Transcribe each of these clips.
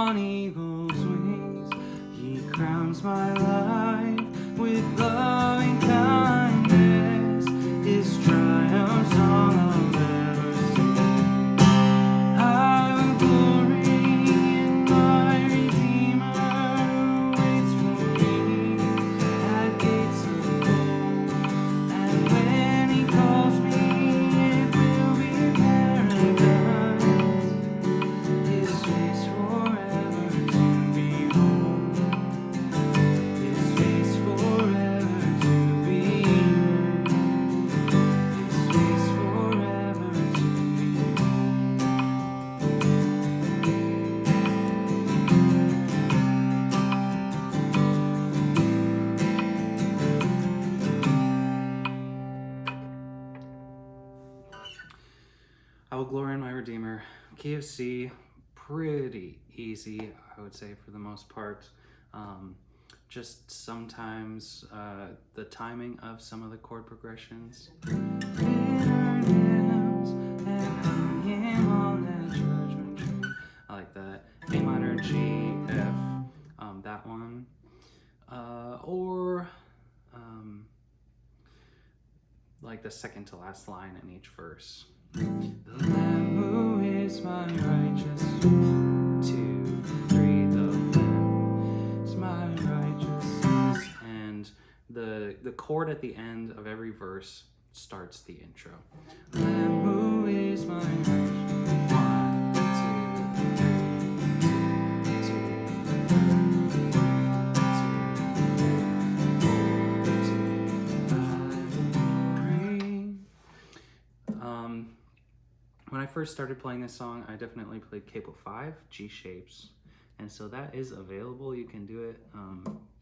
on eagle's wings. He crowns my life with loving kindness. His triumph song I'll ever sing. I will glory in my Redeemer who waits for me at gates of gold. And when he calls me, it will be paradise. His face forever to behold. His face forever to behold. His face forever to behold. I will glory in my Redeemer. Key of C, pretty easy, I would say, for the most part. Just sometimes the timing of some of the chord progressions. I like that. A minor, G, F, that one. Or like the second to last line in each verse. The Lamb who is my righteousness. 2, 3, the Lamb is my righteousness. And the chord at the end of every verse starts the intro. Lamb who is my righteousness. 1, 2, 3, 4, 2. When I first started playing this song, I definitely played capo 5, G shapes, and so that is available. You can do it.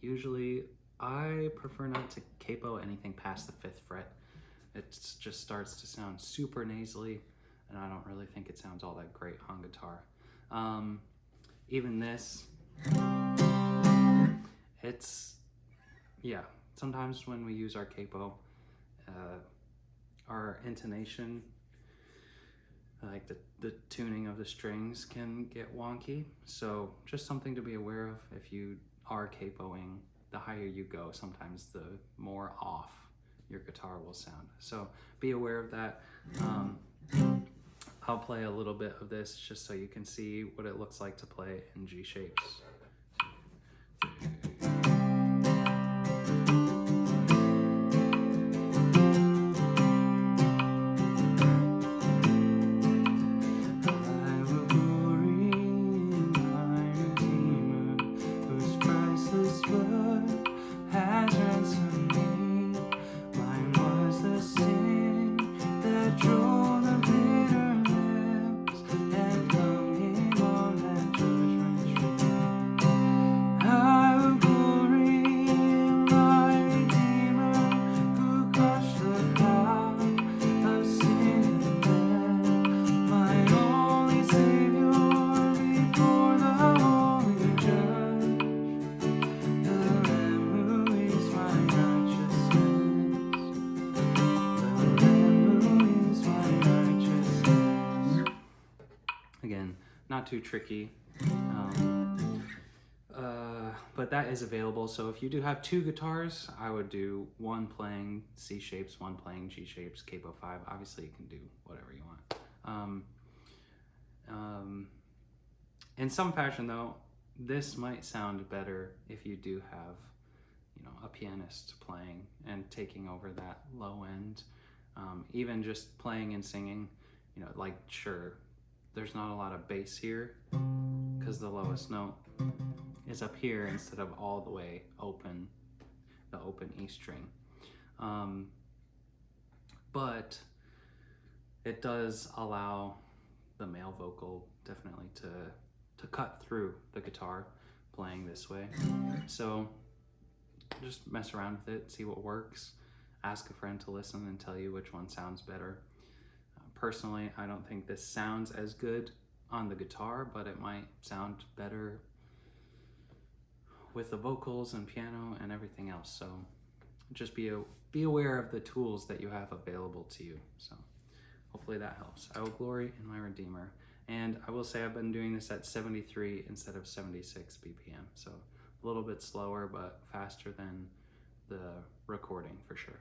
Usually, I prefer not to capo anything past the 5th fret. It just starts to sound super nasally, and I don't really think it sounds all that great on guitar. Even this, sometimes when we use our capo, our intonation, like the tuning of the strings can get wonky. So just something to be aware of. If you are capoing, the higher you go, sometimes the more off your guitar will sound. So be aware of that. I'll play a little bit of this just so you can see what it looks like to play in G shapes. Again, not too tricky, but that is available. So if you do have 2 guitars, I would do one playing C shapes, one playing G shapes, capo 5. Obviously, you can do whatever you want. In some fashion, though, this might sound better if you do have, a pianist playing and taking over that low end. Even just playing and singing, sure, there's not a lot of bass here because the lowest note is up here instead of all the way open, the open E string. But it does allow the male vocal definitely to cut through the guitar playing this way. So just mess around with it, see what works. Ask a friend to listen and tell you which one sounds better. Personally, I don't think this sounds as good on the guitar, but it might sound better with the vocals and piano and everything else. So just be aware of the tools that you have available to you. So hopefully that helps. I will glory in my Redeemer. And I will say I've been doing this at 73 instead of 76 BPM. So a little bit slower, but faster than the recording for sure.